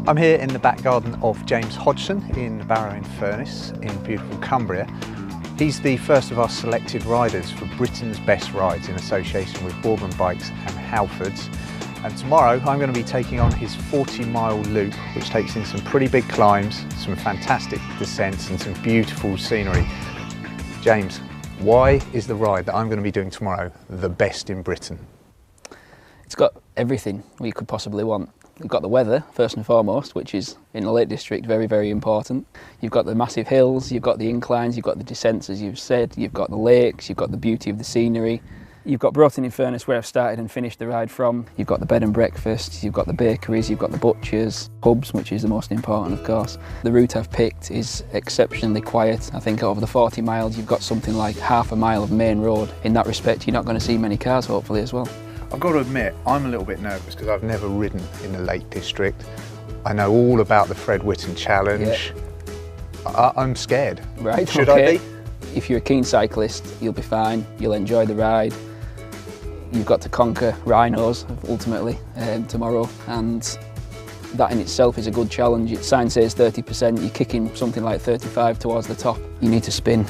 I'm here in the back garden of James Hodgson in Barrow-in-Furness in beautiful Cumbria. He's the first of our selected riders for Britain's Best Rides in association with Broughton Bikes and Halfords. And tomorrow I'm going to be taking on his 40-mile loop, which takes in some pretty big climbs, some fantastic descents and some beautiful scenery. James, why is the ride that I'm going to be doing tomorrow the best in Britain? It's got everything we could possibly want. You've got the weather, first and foremost, which is in the Lake District very, very important. You've got the massive hills, you've got the inclines, you've got the descents, as you've said, you've got the lakes, you've got the beauty of the scenery. You've got Broughton-in-Furness, where I've started and finished the ride from. You've got the bed and breakfast, you've got the bakeries, you've got the butchers, pubs, which is the most important, of course. The route I've picked is exceptionally quiet. I think over the 40 miles, you've got something like half a mile of main road. In that respect, you're not going to see many cars, hopefully, as well. I've got to admit, I'm a little bit nervous because I've never ridden in the Lake District. I know all about the Fred Whitton Challenge. Yeah. I'm scared. Right, Should okay. I be? If you're a keen cyclist, you'll be fine. You'll enjoy the ride. You've got to conquer rhinos, ultimately, tomorrow, and that in itself is a good challenge. Its sign says 30%, you're kicking something like 35 towards the top. You need to spin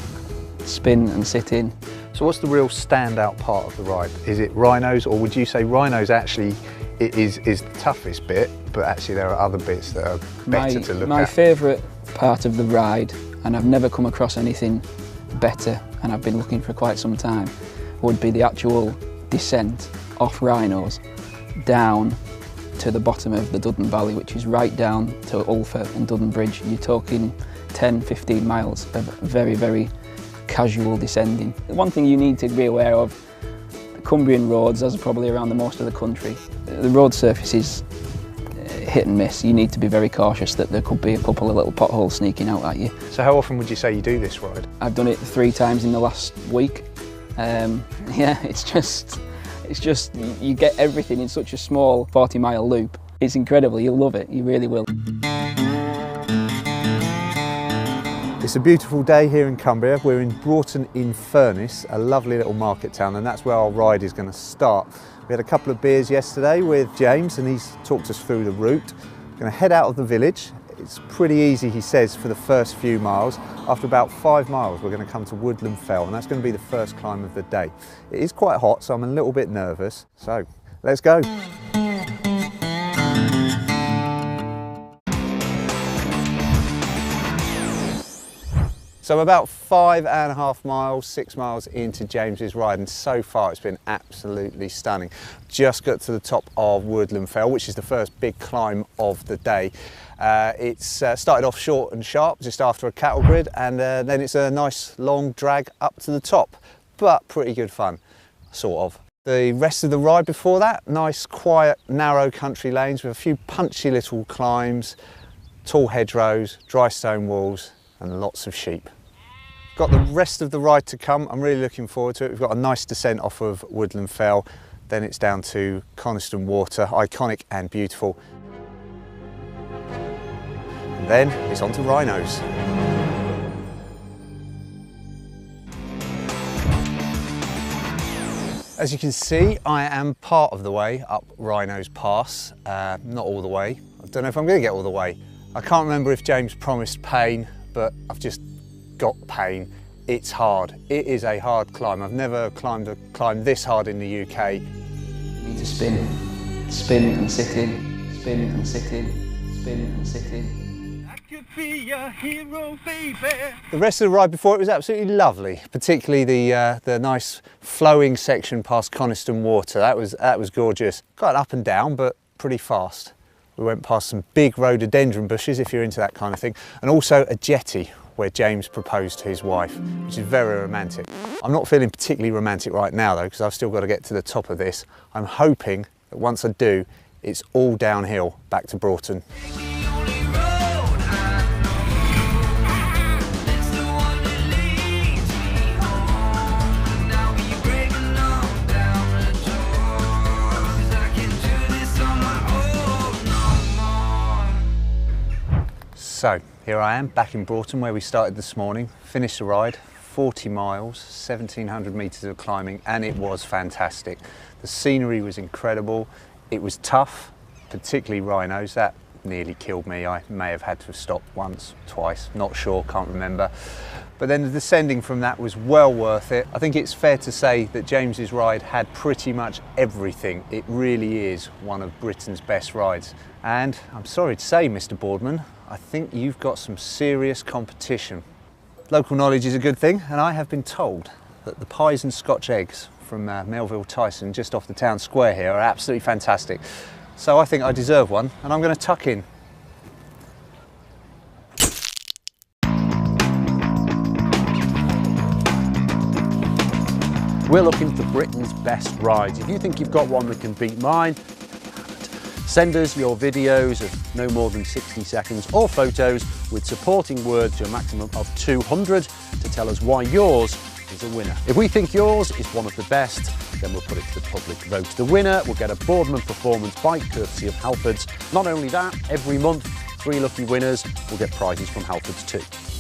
and sit in. So what's the real standout part of the ride? Is it rhinos, or would you say rhinos actually is the toughest bit, but actually there are other bits that are better to look at? My favourite part of the ride, and I've never come across anything better, and I've been looking for quite some time, would be the actual descent off rhinos down to the bottom of the Duddon Valley, which is right down to Ulfa and Duddon Bridge. You're talking 10-15 miles of very, very casual descending. One thing you need to be aware of, the Cumbrian roads, as probably around the most of the country, the road surface is hit and miss. You need to be very cautious that there could be a couple of little potholes sneaking out at you. So how often would you say you do this ride? I've done it 3 times in the last week. Yeah, it's just you get everything in such a small 40-mile loop. It's incredible, you'll love it, you really will. It's a beautiful day here in Cumbria. We're in Broughton-in-Furness, a lovely little market town, and that's where our ride is going to start. We had a couple of beers yesterday with James and he's talked us through the route. We're going to head out of the village. It's pretty easy, he says, for the first few miles. After about 5 miles, we're going to come to Woodland Fell, and that's going to be the first climb of the day. It is quite hot, so I'm a little bit nervous. So, let's go. So about 5.5 miles, 6 miles into James's ride, and so far it's been absolutely stunning. Just got to the top of Woodland Fell, which is the first big climb of the day. It's started off short and sharp, just after a cattle grid, and then it's a nice long drag up to the top, but pretty good fun, sort of. The rest of the ride before that, nice, quiet, narrow country lanes with a few punchy little climbs, tall hedgerows, dry stone walls, and lots of sheep. Got the rest of the ride to come. I'm really looking forward to it. We've got a nice descent off of Woodland Fell, then it's down to Coniston Water, iconic and beautiful. And then it's on to rhinos. As you can see, I am part of the way up Rhinos Pass, not all the way. I don't know if I'm going to get all the way. I can't remember if James promised pain, but I've just got pain. It's hard. It is a hard climb. I've never climbed a climb this hard in the UK. You need to spin and sit in, spin and sit in, spin and sit in. I could be a hero, baby. The rest of the ride before it was absolutely lovely, particularly the nice flowing section past Coniston Water. That was gorgeous. Quite up and down, but pretty fast. We went past some big rhododendron bushes, if you're into that kind of thing, and also a jetty where James proposed to his wife, which is very romantic. I'm not feeling particularly romantic right now though, because I've still got to get to the top of this. I'm hoping that once I do, it's all downhill back to Broughton. So here I am back in Broughton where we started this morning, finished the ride, 40 miles, 1,700 metres of climbing, and it was fantastic. The scenery was incredible, it was tough, particularly rhinos. That nearly killed me. I may have had to have stopped once, twice, not sure, can't remember. But then the descending from that was well worth it. I think it's fair to say that James's ride had pretty much everything. It really is one of Britain's best rides. And I'm sorry to say, Mr. Boardman, I think you've got some serious competition. Local knowledge is a good thing, and I have been told that the pies and Scotch eggs from Melville Tyson, just off the town square here, are absolutely fantastic. So I think I deserve one, and I'm going to tuck in. We're looking for Britain's best rides. If you think you've got one that can beat mine, send us your videos of no more than 60 seconds or photos with supporting words to a maximum of 200 to tell us why yours is a winner. If we think yours is one of the best, then we'll put it to the public vote. The winner will get a Boardman Performance bike courtesy of Halfords. Not only that, every month, 3 lucky winners will get prizes from Halfords too.